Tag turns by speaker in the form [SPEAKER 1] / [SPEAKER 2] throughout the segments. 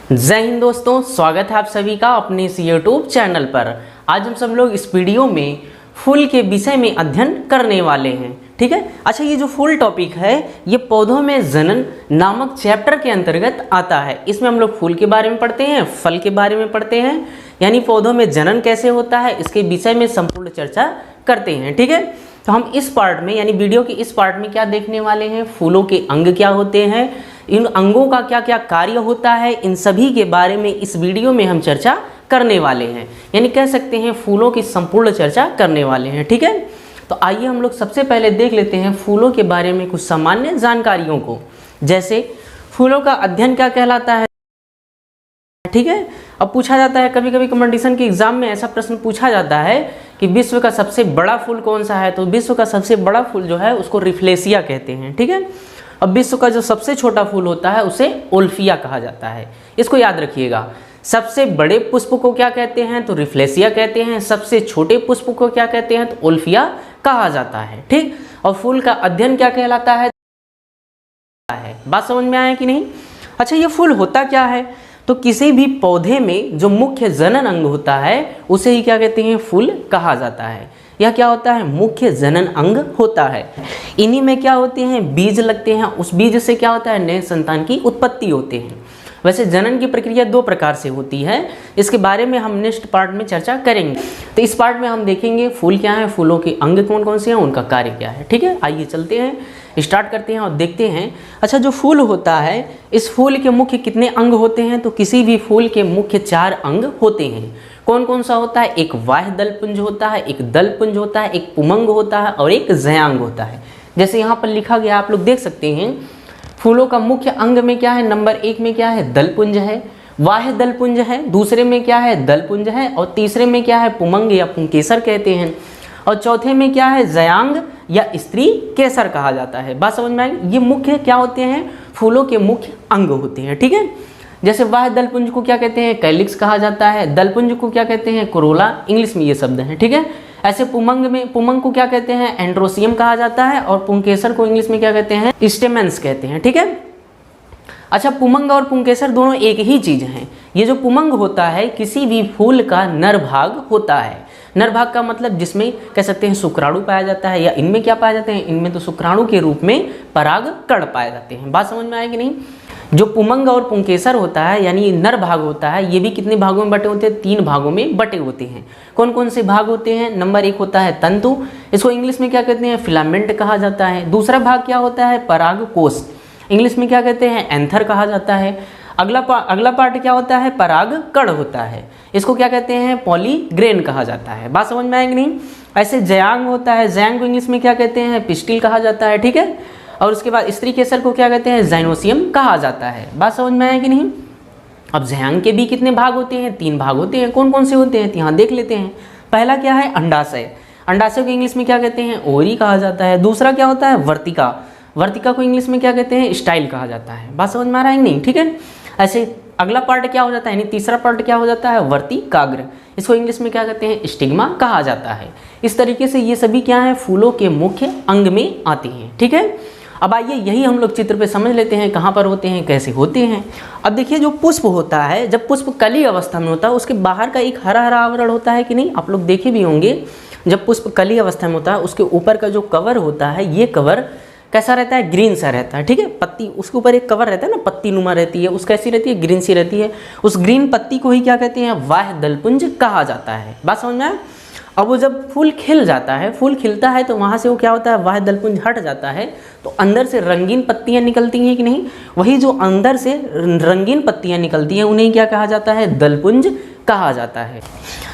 [SPEAKER 1] जय हिंद दोस्तों, स्वागत है आप सभी का अपने इस YouTube चैनल पर। आज हम सब लोग इस वीडियो में फूल के विषय में अध्ययन करने वाले हैं। ठीक है। अच्छा, ये जो फूल टॉपिक है ये पौधों में जनन नामक चैप्टर के अंतर्गत आता है। इसमें हम लोग फूल के बारे में पढ़ते हैं, फल के बारे में पढ़ते हैं, यानी पौधों में जनन कैसे होता है इसके विषय में संपूर्ण चर्चा करते हैं। ठीक है। तो हम इस पार्ट में यानी वीडियो के इस पार्ट में क्या देखने वाले हैं, फूलों के अंग क्या होते हैं, इन अंगों का क्या क्या कार्य होता है, इन सभी के बारे में इस वीडियो में हम चर्चा करने वाले हैं। यानी कह सकते हैं फूलों की संपूर्ण चर्चा करने वाले हैं। ठीक है। तो आइए हम लोग सबसे पहले देख लेते हैं फूलों के बारे में कुछ सामान्य जानकारियों को। जैसे फूलों का अध्ययन क्या कहलाता है। ठीक है। अब पूछा जाता है, कभी कभी कंपटीशन के एग्जाम में ऐसा प्रश्न पूछा जाता है कि विश्व का सबसे बड़ा फूल कौन सा है, तो विश्व का सबसे बड़ा फूल जो है उसको रिफ्लेसिया कहते हैं। ठीक है। अब विश्व का जो सबसे छोटा फूल होता है उसे ओल्फिया कहा जाता है। इसको याद रखिएगा। सबसे बड़े पुष्प को क्या कहते हैं, तो रिफ्लेसिया कहते हैं। सबसे छोटे पुष्प को क्या कहते हैं, तो ओल्फिया कहा जाता है। ठीक। और फूल का अध्ययन क्या कहलाता है, बात समझ में आया कि नहीं। अच्छा, ये फूल होता क्या है, तो किसी भी पौधे में जो मुख्य जनन अंग होता है उसे ही क्या कहते हैं, फूल कहा जाता है। यह क्या होता है, मुख्य जनन अंग होता है। इन्हीं में क्या होते हैं, बीज लगते हैं। उस बीज से क्या होता है, नए संतान की उत्पत्ति होते हैं। वैसे जनन की प्रक्रिया दो प्रकार से होती है, इसके बारे में हम नेक्स्ट पार्ट में चर्चा करेंगे। तो इस पार्ट में हम देखेंगे फूल क्या है, फूलों के अंग कौन कौन से हैं, उनका कार्य क्या है। ठीक है। आइए चलते हैं, स्टार्ट करते हैं और देखते हैं। अच्छा, जो फूल होता है इस फूल के मुख्य कितने अंग होते हैं, तो किसी भी फूल के मुख्य 4 अंग होते हैं। कौन कौन सा होता है, एक बाह्य दलपुंज होता है, एक दलपुंज होता है, एक पुमंग होता है और एक जयांग होता है। जैसे यहाँ पर लिखा गया आप लोग देख सकते हैं, फूलों का मुख्य अंग में क्या है, नंबर 1 में क्या है, दलपुंज है, बाह्य दलपुंज है, दूसरे में क्या है, दलपुंज है, और तीसरे में क्या है, पुमंग या पुंकेसर कहते हैं, और चौथे में क्या है, जयांग या स्त्री केसर कहा जाता है। बात समझ में आई। ये मुख्य क्या होते हैं, फूलों के मुख्य अंग होते हैं। ठीक है। जैसे बाह्य दलपुंज को क्या कहते हैं, कैलिक्स कहा जाता है। दलपुंज को क्या कहते हैं, कोरोला, इंग्लिश में ये शब्द है। ठीक है। ऐसे पुमंग को क्या कहते हैं, एंड्रोसियम कहा जाता है, और पुंकेसर को इंग्लिश में क्या कहते हैं, स्टेमेंस कहते हैं। ठीक है। अच्छा, पुमंग और पुंकेसर दोनों एक ही चीज हैं। ये जो पुमंग होता है किसी भी फूल का नर भाग होता है। नर भाग का मतलब जिसमें कह सकते हैं शुक्राणु पाया जाता है, या इनमें क्या पाए जाते हैं, इनमें तो शुक्राणु के रूप में पराग कण पाए जाते हैं। बात समझ में आएगी नहीं। जो पुमंग और पुंकेसर होता है यानी नर भाग होता है, ये भी कितने भागों में बटे होते हैं, 3 भागों में बटे होते हैं। कौन कौन से भाग होते हैं, नंबर 1 होता है तंतु, इसको इंग्लिश में क्या कहते हैं, फिलामेंट कहा जाता है। दूसरा भाग क्या होता है, परागकोश, इंग्लिश में क्या कहते हैं, एंथर कहा जाता है। अगला पार्ट क्या होता है, पराग कण होता है, इसको क्या कहते हैं, पॉलीग्रेन कहा जाता है। बात समझ में आएगी नहीं। ऐसे जयांग होता है, जयांग को इंग्लिश में क्या कहते हैं, पिस्टिल कहा जाता है। ठीक है। और उसके बाद स्त्री केसर को क्या कहते हैं, जाइनोसियम कहा जाता है। बात समझ में आएगी नहीं। अब जयांग के भी कितने भाग होते हैं, 3 भाग होते हैं। कौन कौन से होते हैं, यहाँ देख लेते हैं। पहला क्या है, अंडाशय, अंडाशय को इंग्लिश में क्या कहते हैं, ओवरी कहा जाता है। दूसरा क्या होता है, वर्तिका, वर्तिका को इंग्लिश में क्या कहते हैं, स्टाइल कहा जाता है। बात समझ में आ रहा है नहीं। ठीक है। ऐसे अगला पार्ट क्या हो जाता है, यानी तीसरा पार्ट क्या हो जाता है, वर्तिकाग्र, इसको इंग्लिश में क्या कहते हैं, स्टिग्मा कहा जाता है। इस तरीके से ये सभी क्या है, फूलों के मुख्य अंग में आते हैं। ठीक है। अब आइए यही हम लोग चित्र पे समझ लेते हैं कहाँ पर होते हैं, कैसे होते हैं। अब देखिए, जो पुष्प होता है, जब पुष्प कली अवस्था में होता है उसके बाहर का एक हरा हरा आवरण होता है कि नहीं, आप लोग देखे भी होंगे। जब पुष्प कली अवस्था में होता है उसके ऊपर का जो कवर होता है, ये कवर कैसा रहता है, ग्रीन सा रहता है। ठीक है। पत्ती, उसके ऊपर एक कवर रहता है ना, पत्ती नुमा रहती है, उस कैसी रहती है, ग्रीन सी रहती है। उस ग्रीन पत्ती को ही क्या कहते हैं, बाह्य दलपुंज कहा जाता है। बात समझ में आए। अब वो जब फूल खिल जाता है, फूल खिलता है तो वहाँ से वो क्या होता है, बाह्य दलपुंज हट जाता है, तो अंदर से रंगीन पत्तियाँ निकलती हैं कि नहीं। वही जो अंदर से रंगीन पत्तियाँ निकलती हैं उन्हें क्या कहा जाता है, दलपुंज कहा जाता है।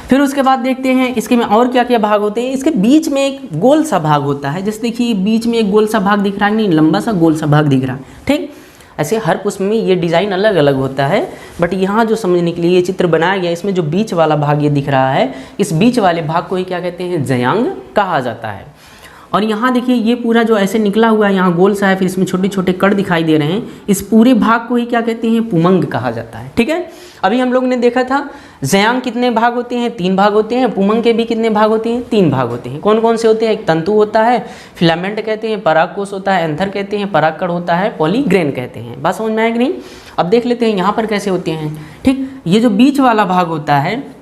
[SPEAKER 1] फिर उसके बाद देखते हैं इसके में और क्या क्या भाग होते हैं। इसके बीच में एक गोल सा भाग होता है, जैसे देखिए बीच में एक गोल सा भाग दिख रहा है, नहीं लंबा सा गोल सा भाग दिख रहा है। ठीक। ऐसे हर पुष्प में ये डिज़ाइन अलग अलग होता है, बट यहाँ जो समझने के लिए ये चित्र बनाया गया, इसमें जो बीच वाला भाग ये दिख रहा है, इस बीच वाले भाग को ही क्या कहते हैं, जयांग कहा जाता है। और यहाँ देखिए ये पूरा जो ऐसे निकला हुआ है यहाँ गोल सा है, फिर इसमें छोटे छोटे कण दिखाई दे रहे हैं, इस पूरे भाग को ही क्या कहते हैं, पुमंग कहा जाता है। ठीक है, अभी हम लोग ने देखा था ज़यांग कितने भाग होते हैं, 3 भाग होते हैं, पुमंग के भी कितने भाग होते हैं, 3 भाग होते हैं। कौन कौन से होते हैं, एक तंतु होता है, फिलामेंट कहते हैं, परागकोश होता है, एंथर कहते हैं, परागकण होता है, पॉलीग्रेन कहते हैं। बात समझ में आया कि नहीं। अब देख लेते हैं यहाँ पर कैसे होते हैं। ठीक, ये जो बीच वाला भाग होता है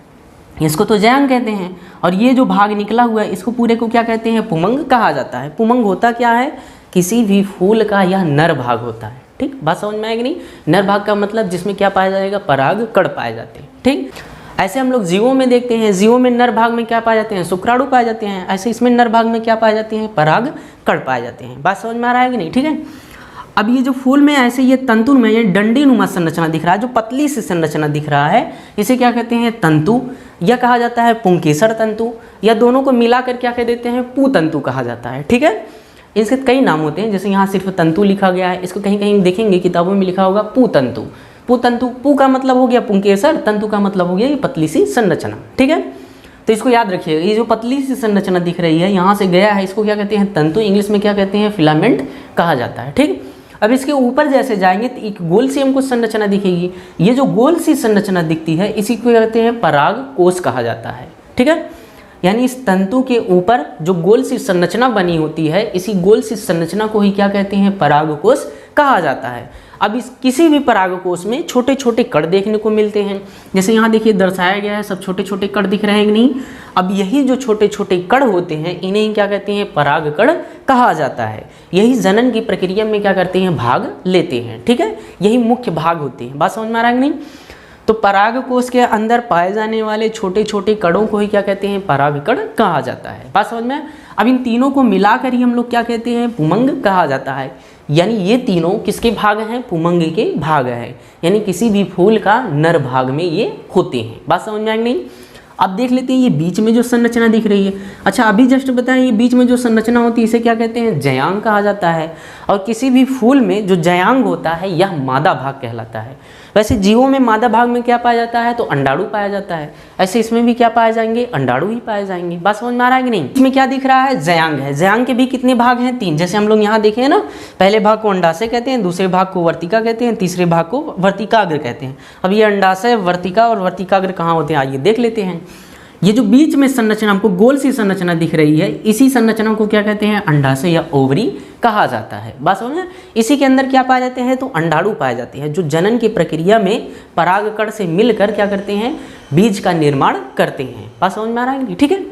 [SPEAKER 1] इसको तो ज़यांग कहते हैं, और ये जो भाग निकला हुआ है इसको पूरे को क्या कहते हैं, पुमंग कहा जाता है। पुमंग होता क्या है, किसी भी फूल का यह नर भाग होता है। ठीक, बात समझ में आएगी नहीं। नर भाग का मतलब जिसमें क्या पाया जाएगा, पराग कण पाए जाते हैं। ठीक, ऐसे हम लोग जीवों में देखते हैं, जीवों में नर भाग में क्या पाए जाते हैं, शुक्राणु पाए जाते हैं। ऐसे इसमें नर भाग में क्या पाए जाते हैं, पराग कण पाए जाते हैं। बात समझ में आ रहा है कि नहीं। ठीक है, अब ये जो फूल में ऐसे ये तंतु में ये डंडी नुमा संरचना दिख रहा है, जो पतली सी संरचना दिख रहा है, इसे क्या कहते हैं, तंतु, या कहा जाता है पुंकेसर तंतु, या दोनों को मिलाकर क्या कह देते हैं, पुतंतु कहा जाता है। ठीक है, इसके कई नाम होते हैं, जैसे यहाँ सिर्फ तंतु लिखा गया है, इसको कहीं कहीं देखेंगे किताबों में लिखा होगा पुतंतु। पुतंतु, पु का मतलब हो गया पुंकेसर, तंतु का मतलब हो गया ये पतली सी संरचना। ठीक है, तो इसको याद रखिएगा, ये जो पतली सी संरचना दिख रही है यहाँ से गया है, इसको क्या कहते हैं, तंतु, इंग्लिश में क्या कहते हैं, फिलामेंट कहा जाता है। ठीक, अब इसके ऊपर जैसे जाएंगे तो एक गोल सी हमको संरचना दिखेगी। ये जो गोल सी संरचना दिखती है इसी को कहते हैं पराग कोश कहा जाता है। ठीक है, यानी इस तंतु के ऊपर जो गोल सी संरचना बनी होती है, इसी गोल सी संरचना को ही क्या कहते हैं, पराग कोश कहा जाता है। अब इस किसी भी परागकोश में छोटे छोटे कण देखने को मिलते हैं, जैसे यहाँ देखिए दर्शाया गया है, सब छोटे छोटे कण दिख रहे हैं कि नहीं। अब यही जो छोटे छोटे कण होते हैं इन्हें ही क्या कहते हैं, परागकण कहा जाता है। यही जनन की प्रक्रिया में क्या करते हैं, भाग लेते हैं। ठीक है, यही मुख्य भाग होते हैं। बात समझ में आ रहा है कि नहीं। तो परागकोश के अंदर पाए जाने वाले छोटे छोटे कणों को ही क्या कहते हैं, परागकण कहा जाता है। बात समझ में। अब इन तीनों को मिलाकर ही हम लोग क्या कहते हैं, पुमंग कहा जाता है। यानी ये तीनों किसके भाग हैं, पुमंग के भाग हैं, यानी किसी भी फूल का नर भाग में ये होते हैं। बात समझ में आएगी नहीं। अब देख लेते हैं ये बीच में जो संरचना दिख रही है। अच्छा, अभी जस्ट बताएं, ये बीच में जो संरचना होती है इसे क्या कहते हैं, ज़यांग कहा जाता है। और किसी भी फूल में जो ज़यांग होता है यह मादा भाग कहलाता है। वैसे जीवों में मादा भाग में क्या पाया जाता है, तो अंडाणु पाया जाता है। ऐसे इसमें भी क्या पाए जाएंगे, अंडाणु ही पाए जाएंगे। बात समझ में आ रहा है कि नहीं। इसमें क्या दिख रहा है, ज़यांग है। ज़यांग के भी कितने भाग हैं, 3। जैसे हम लोग यहाँ देखे हैं ना, पहले भाग को अंडाशय कहते हैं, दूसरे भाग को वर्तिका कहते हैं, तीसरे भाग को वर्तिकाग्र कहते हैं। अब ये अंडाशय, वर्तिका और वर्तिकाग्र कहाँ होते हैं, आइए देख लेते हैं। ये जो बीच में संरचना हमको गोल सी संरचना दिख रही है, इसी संरचना को क्या कहते हैं, अंडाशय या ओवरी कहा जाता है। बात समझ में। इसी के अंदर क्या पाए जाते हैं, तो अंडाणु पाए जाते हैं, जो जनन की प्रक्रिया में परागकण से मिलकर क्या करते हैं, बीज का निर्माण करते हैं। बात समझ में आ रहा है। ठीक है,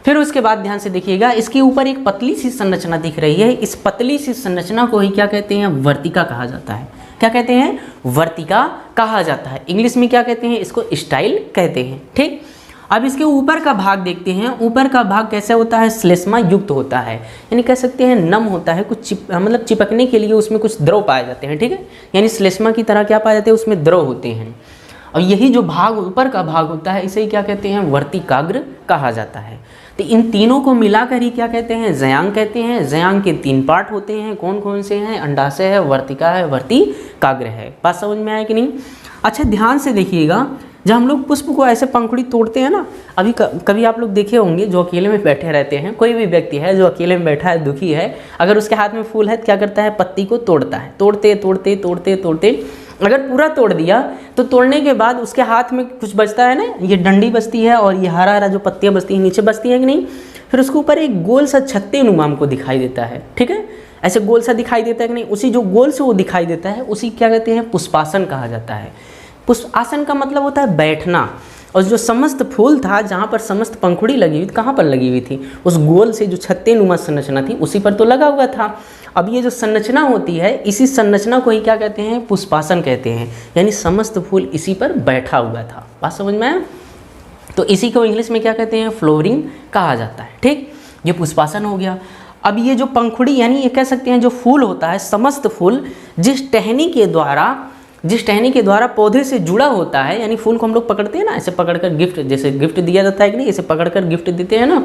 [SPEAKER 1] फिर उसके बाद ध्यान से देखिएगा, इसके ऊपर एक पतली सी संरचना दिख रही है। इस पतली सी संरचना को ही क्या कहते हैं, वर्तिका कहा जाता है। क्या कहते हैं, वर्तिका कहा जाता है। इंग्लिश में क्या कहते हैं, इसको स्टाइल कहते हैं। ठीक, अब इसके ऊपर का भाग देखते हैं। ऊपर का भाग कैसे होता है, श्लेष्मा युक्त होता है, यानी कह सकते हैं नम होता है, कुछ मतलब चिपकने के लिए उसमें कुछ द्रव पाए जाते हैं। ठीक है, यानी श्लेष्मा की तरह क्या पाए जाते हैं, उसमें द्रव होते हैं। और यही जो भाग ऊपर का भाग होता है इसे ही क्या कहते हैं, वर्तिकाग्र कहा जाता है। तो इन तीनों को मिलाकर ही क्या कहते हैं, ज़यांग कहते हैं। ज़यांग के 3 पार्ट होते हैं। कौन कौन से हैं, अंडाशय है, वर्तिका है, वर्तिकाग्र है। बात समझ में आया कि नहीं। अच्छा, ध्यान से देखिएगा, जब हम लोग पुष्प को ऐसे पंखुड़ी तोड़ते हैं ना, अभी कभी आप लोग देखे होंगे जो अकेले में बैठे रहते हैं, कोई भी व्यक्ति है जो अकेले में बैठा है, दुखी है, अगर उसके हाथ में फूल है तो क्या करता है, पत्ती को तोड़ता है। तोड़ते तोड़ते तोड़ते तोड़ते अगर पूरा तोड़ दिया तो तोड़ने के बाद उसके हाथ में कुछ बचता है ना, ये डंडी बचती है और ये हरा हरा जो पत्तियाँ बचती हैं नीचे बचती है कि नहीं। फिर उसके ऊपर एक गोल सा छत्ते नुमा हमको दिखाई देता है। ठीक है, ऐसे गोल सा दिखाई देता है कि नहीं। उसी जो गोल से वो दिखाई देता है उसी क्या कहते हैं, पुष्पासन कहा जाता है। पुष्पासन का मतलब होता है बैठना। और जो समस्त फूल था, जहाँ पर समस्त पंखुड़ी लगी हुई, कहाँ पर लगी हुई थी, उस गोल से जो छत्ते नुमा संरचना थी उसी पर तो लगा हुआ था। अब ये जो संरचना होती है, इसी संरचना को ही क्या कहते हैं, पुष्पासन कहते हैं। यानी समस्त फूल इसी पर बैठा हुआ था। बात समझ में आया। तो इसी को इंग्लिश में क्या कहते हैं, फ्लोरिंग कहा जाता है। ठीक, ये पुष्पासन हो गया। अब ये जो पंखुड़ी, यानी ये कह सकते हैं जो फूल होता है, समस्त फूल जिस टहनी के द्वारा पौधे से जुड़ा होता है, यानी फूल को हम लोग पकड़ते हैं ना, ऐसे पकड़कर गिफ्ट, जैसे गिफ्ट दिया जाता है कि नहीं, ऐसे पकड़कर गिफ्ट देते हैं ना,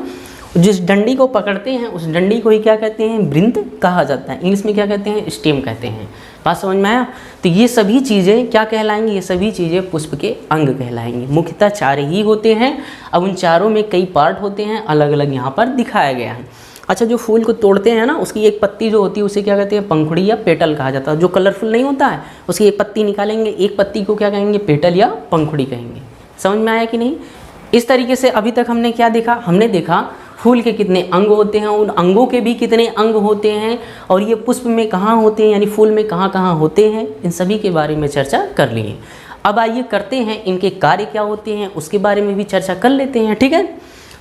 [SPEAKER 1] जिस डंडी को पकड़ते हैं उस डंडी को ही क्या कहते हैं, वृंत कहा जाता है। इंग्लिश में क्या कहते हैं, स्टेम कहते हैं। बात समझ में आया। तो ये सभी चीज़ें क्या कहलाएंगी, ये सभी चीज़ें पुष्प के अंग कहलाएंगी। मुख्यतः 4 ही होते हैं। अब उन चारों में कई पार्ट होते हैं, अलग अलग यहाँ पर दिखाया गया है। अच्छा, जो फूल को तोड़ते हैं ना, उसकी एक पत्ती जो होती है उसे क्या कहते हैं, पंखुड़ी या पेटल कहा जाता है। जो कलरफुल नहीं होता है उसकी एक पत्ती निकालेंगे, एक पत्ती को क्या कहेंगे, पेटल या पंखुड़ी कहेंगे। समझ में आया कि नहीं? इस तरीके से अभी तक हमने क्या देखा, हमने देखा फूल के कितने अंग होते हैं, उन अंगों के भी कितने अंग होते हैं, और ये पुष्प में कहाँ होते हैं, यानी फूल में कहाँ कहाँ होते हैं, इन सभी के बारे में चर्चा कर लिए। अब आइए करते हैं इनके कार्य क्या होते हैं, उसके बारे में भी चर्चा कर लेते हैं। ठीक है,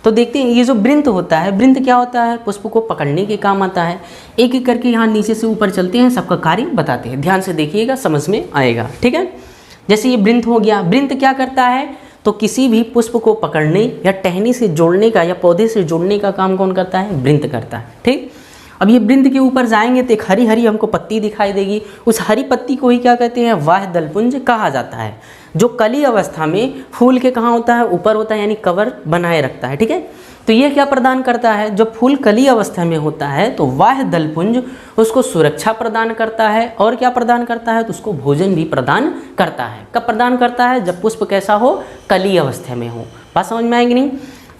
[SPEAKER 1] तो देखते हैं ये जो वृंत होता है, वृंत क्या होता है, पुष्प को पकड़ने के काम आता है। एक एक करके यहाँ नीचे से ऊपर चलते हैं, सबका कार्य बताते हैं, ध्यान से देखिएगा, समझ में आएगा। ठीक है, जैसे ये वृंत हो गया, वृंत क्या करता है, तो किसी भी पुष्प को पकड़ने या टहनी से जोड़ने का या पौधे से जोड़ने का काम कौन करता है, वृंत करता है। ठीक, अब ये वृंत के ऊपर जाएंगे तो एक हरी हरी हमको पत्ती दिखाई देगी, उस हरी पत्ती को ही क्या कहते हैं, वाह्य दलपुंज कहा जाता है, जो कली अवस्था में फूल के कहाँ होता है, ऊपर होता है, यानी कवर बनाए रखता है। ठीक है, तो ये क्या प्रदान करता है, जब फूल कली अवस्था में होता है तो वाह्य दलपुंज उसको सुरक्षा प्रदान करता है, और क्या प्रदान करता है, तो उसको भोजन भी प्रदान करता है। कब प्रदान करता है, जब पुष्प कैसा हो, कली अवस्था में हो। बात समझ में आएगी नहीं?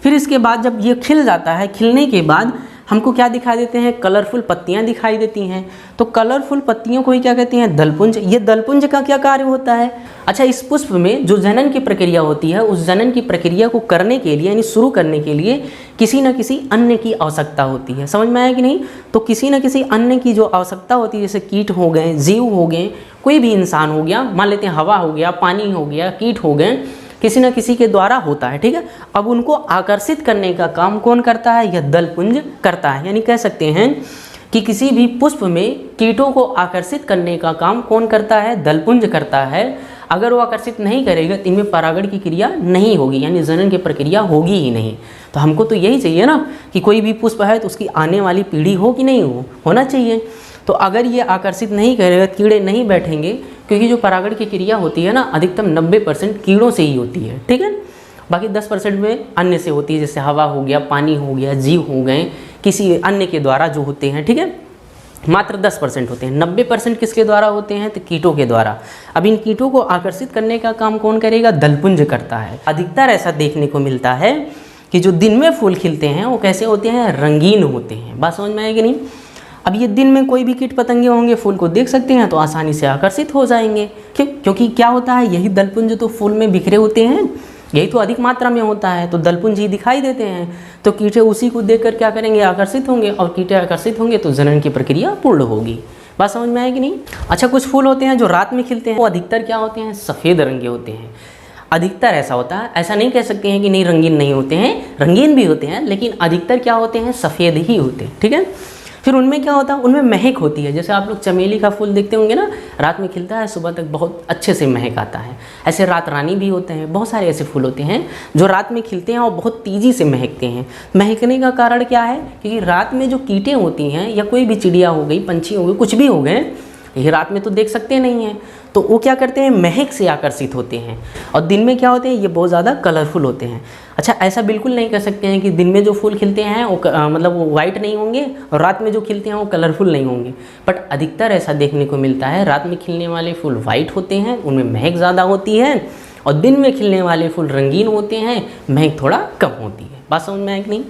[SPEAKER 1] फिर इसके बाद जब ये खिल जाता है, खिलने के बाद हमको क्या दिखाई देते हैं, कलरफुल पत्तियां दिखाई देती हैं। तो कलरफुल पत्तियों को ही क्या कहते हैं, दलपुंज। ये दलपुंज का क्या कार्य होता है, अच्छा, इस पुष्प में जो जनन की प्रक्रिया होती है, उस जनन की प्रक्रिया को करने के लिए, यानी शुरू करने के लिए किसी न किसी अन्न की आवश्यकता होती है। समझ में आया कि नहीं? तो किसी न किसी अन्न की जो आवश्यकता होती है, जैसे कीट हो गए, जीव हो गए, कोई भी इंसान हो गया, मान लेते हैं हवा हो गया, पानी हो गया, कीट हो गए, किसी न किसी के द्वारा होता है। ठीक है, अब उनको आकर्षित करने का काम कौन करता है, यह दलपुंज करता है। यानी कह सकते हैं कि किसी भी पुष्प में कीटों को आकर्षित करने का काम कौन करता है, दलपुंज करता है। अगर वो आकर्षित नहीं करेगा तो इनमें परागण की क्रिया नहीं होगी, यानी जनन की प्रक्रिया होगी ही नहीं। तो हमको तो यही चाहिए ना कि कोई भी पुष्प है तो उसकी आने वाली पीढ़ी हो कि नहीं हो, होना चाहिए। तो अगर ये आकर्षित नहीं करेगा, कीड़े नहीं बैठेंगे, क्योंकि जो परागण की क्रिया होती है ना, अधिकतम 90% कीड़ों से ही होती है। ठीक है, बाकी 10% में अन्य से होती है, जैसे हवा हो गया, पानी हो गया, जीव हो गए, किसी अन्य के द्वारा जो होते हैं। ठीक है, मात्र 10% होते हैं, 90% किसके द्वारा होते हैं, तो कीटों के द्वारा। अब इन कीटों को आकर्षित करने का काम कौन करेगा, दलपुंज करता है। अधिकतर ऐसा देखने को मिलता है कि जो दिन में फूल खिलते हैं वो कैसे होते हैं, रंगीन होते हैं। बात समझ में आएगी नहीं? अब ये दिन में कोई भी कीट पतंगे होंगे, फूल को देख सकते हैं तो आसानी से आकर्षित हो जाएंगे। क्योंकि क्या होता है, यही दलपुंज तो फूल में बिखरे होते हैं, यही तो अधिक मात्रा में होता है, तो दलपुंज ही दिखाई देते हैं। तो कीटे उसी को देखकर क्या करेंगे, आकर्षित होंगे, और कीटे आकर्षित होंगे तो जनन की प्रक्रिया पूर्ण होगी। बात समझ में आएगी नहीं? अच्छा, कुछ फूल होते हैं जो रात में खिलते हैं, वो अधिकतर क्या होते हैं, सफ़ेद रंग के होते हैं। अधिकतर ऐसा होता है, ऐसा नहीं कह सकते हैं कि नहीं रंगीन नहीं होते हैं, रंगीन भी होते हैं, लेकिन अधिकतर क्या होते हैं, सफ़ेद ही होते हैं। ठीक है, फिर उनमें क्या होता है, उनमें महक होती है। जैसे आप लोग चमेली का फूल देखते होंगे ना, रात में खिलता है, सुबह तक बहुत अच्छे से महक आता है। ऐसे रात रानी भी होते हैं, बहुत सारे ऐसे फूल होते हैं जो रात में खिलते हैं और बहुत तेज़ी से महकते हैं। महकने का कारण क्या है, क्योंकि रात में जो कीटें होती हैं या कोई भी चिड़िया हो गई, पंछी हो गए, कुछ भी हो गए, ये रात में तो देख सकते नहीं हैं, तो वो क्या करते हैं, महक से आकर्षित होते हैं। और दिन में क्या होते हैं, ये बहुत ज़्यादा कलरफुल होते हैं। अच्छा, ऐसा बिल्कुल नहीं कर सकते हैं कि दिन में जो फूल खिलते हैं वो मतलब वो वाइट नहीं होंगे, और रात में जो खिलते हैं वो कलरफुल नहीं होंगे। बट अधिकतर ऐसा देखने को मिलता है, रात में खिलने वाले फूल वाइट होते हैं, उनमें महक ज़्यादा होती है, और दिन में खिलने वाले फूल रंगीन होते हैं, महक थोड़ा कम होती है। बात समझ में आए कि नहीं?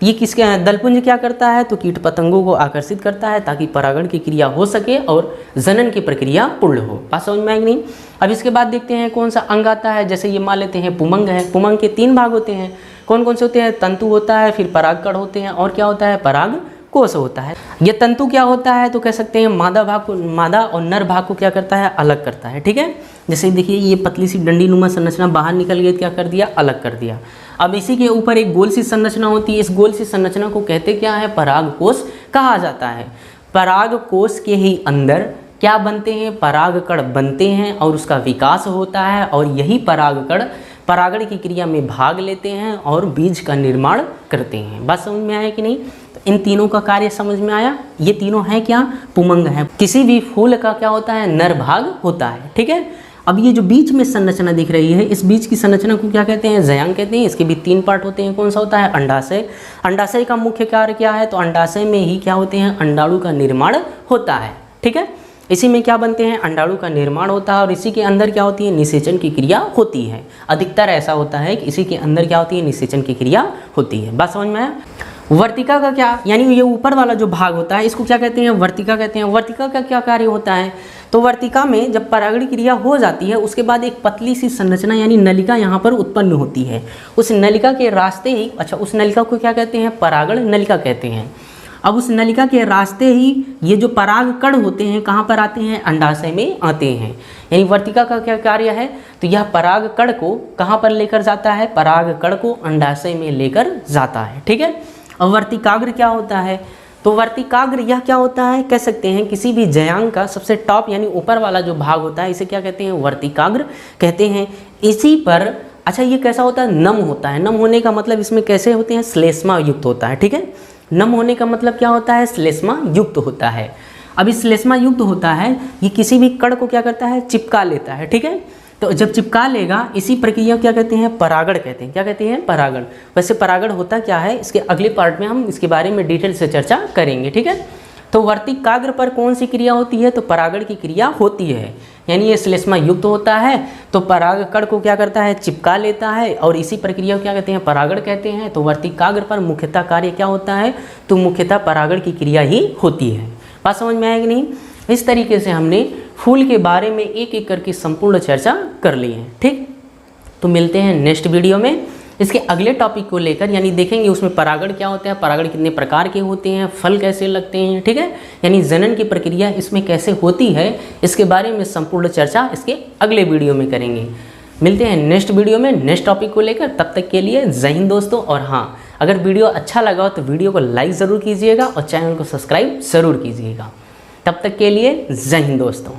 [SPEAKER 1] ये किसके, दलपुंज क्या करता है, तो कीट पतंगों को आकर्षित करता है ताकि परागण की क्रिया हो सके और जनन की प्रक्रिया पूर्ण हो। बात समझ में आएगी नहीं? अब इसके बाद देखते हैं कौन सा अंग आता है। जैसे ये मान लेते हैं पुमंग है, पुमंग के 3 भाग होते हैं। कौन कौन से होते हैं, तंतु होता है, फिर परागकण होते हैं, और क्या होता है, पराग कोश होता है। ये तंतु क्या होता है, तो कह सकते हैं मादा भाग को, मादा और नर भाग को क्या करता है, अलग करता है। ठीक है, जैसे देखिए ये पतली सी डंडी नुमा संरचना बाहर निकल गई, क्या कर दिया, अलग कर दिया। अब इसी के ऊपर एक गोल सी संरचना होती है, इस गोल सी संरचना को कहते क्या है, पराग कोश कहा जाता है। पराग कोश के ही अंदर क्या बनते हैं, परागकण बनते हैं, और उसका विकास होता है, और यही परागकण परागण की क्रिया में भाग लेते हैं और बीज का निर्माण करते हैं। बात समझ में आया कि नहीं? तो इन तीनों का कार्य समझ में आया। ये तीनों हैं क्या, पुमंग है। किसी भी फूल का क्या होता है, नर भाग होता है। ठीक है, अब ये जो बीच में संरचना दिख रही है, इस बीच की संरचना को क्या कहते हैं, जयांग कहते हैं। इसके भी 3 पार्ट होते हैं। कौन सा होता है, अंडाशय। अंडाशय का मुख्य कार्य क्या है, तो अंडाशय में ही क्या होते हैं, अंडाणु का निर्माण होता है। ठीक है, इसी में क्या बनते हैं, अंडाणु का निर्माण होता है, और इसी के अंदर क्या होती है, निषेचन की क्रिया होती है। अधिकतर ऐसा होता है कि इसी के अंदर क्या होती है, निषेचन की क्रिया होती है। बात समझ में आया? वर्तिका का क्या, यानी ये ऊपर वाला जो भाग होता है इसको क्या कहते हैं, वर्तिका कहते हैं। वर्तिका का क्या कार्य होता है, तो वर्तिका में जब परागण क्रिया हो जाती है उसके बाद एक पतली सी संरचना यानी नलिका यहाँ पर उत्पन्न होती है। उस नलिका के रास्ते ही, अच्छा उस नलिका को क्या कहते हैं, परागण नलिका कहते हैं। अब उस नलिका के रास्ते ही ये जो पराग कण होते हैं कहाँ पर आते हैं, अंडाशय में आते हैं। यानी वर्तिका का क्या कार्य है, तो यह पराग कण को कहाँ पर लेकर जाता है, पराग कण को अंडाशय में लेकर जाता है। ठीक है। और वर्तिकाग्र क्या होता है, तो वर्तिकाग्र यह क्या होता है, कह सकते हैं किसी भी जयांग का सबसे टॉप यानी ऊपर वाला जो भाग होता है इसे क्या कहते हैं, वर्तिकाग्र कहते हैं। इसी पर अच्छा ये कैसा होता है, नम होता है। नम होने का मतलब इसमें कैसे होते हैं, श्लेष्मा युक्त होता है। ठीक है। नम होने का मतलब क्या होता है, श्लेष्मा युक्त होता है। अब इस श्लेष्मा युक्त होता है, ये किसी भी कण को क्या करता है, चिपका लेता है। ठीक है। तो जब चिपका लेगा इसी प्रक्रिया को क्या कहते हैं, परागण कहते हैं। क्या कहते हैं, परागण। वैसे परागण होता क्या है, इसके अगले पार्ट में हम इसके बारे में डिटेल से चर्चा करेंगे। ठीक है। तो वर्तिकाग्र पर कौन सी क्रिया होती है, तो परागण की क्रिया होती है। यानी ये श्लेष्मा युक्त होता है तो पराग कण को क्या करता है, चिपका लेता है और इसी प्रक्रिया को क्या कहते हैं, परागण कहते हैं। तो वर्तिकाग्र पर मुख्यतः कार्य क्या होता है, तो मुख्यतः परागण की क्रिया ही होती है। बात समझ में आएगी नहीं। इस तरीके से हमने फूल के बारे में एक एक करके संपूर्ण चर्चा कर ली है। ठीक। तो मिलते हैं नेक्स्ट वीडियो में इसके अगले टॉपिक को लेकर, यानी देखेंगे उसमें परागण क्या होता है, परागण कितने प्रकार के होते हैं, फल कैसे लगते हैं। ठीक है। यानी जनन की प्रक्रिया इसमें कैसे होती है, इसके बारे में संपूर्ण चर्चा इसके अगले वीडियो में करेंगे। मिलते हैं नेक्स्ट वीडियो में नेक्स्ट टॉपिक को लेकर। तब तक के लिए जय हिंद दोस्तों। और हाँ, अगर वीडियो अच्छा लगा हो तो वीडियो को लाइक ज़रूर कीजिएगा और चैनल को सब्सक्राइब ज़रूर कीजिएगा। तब तक के लिए जय हिंद दोस्तों।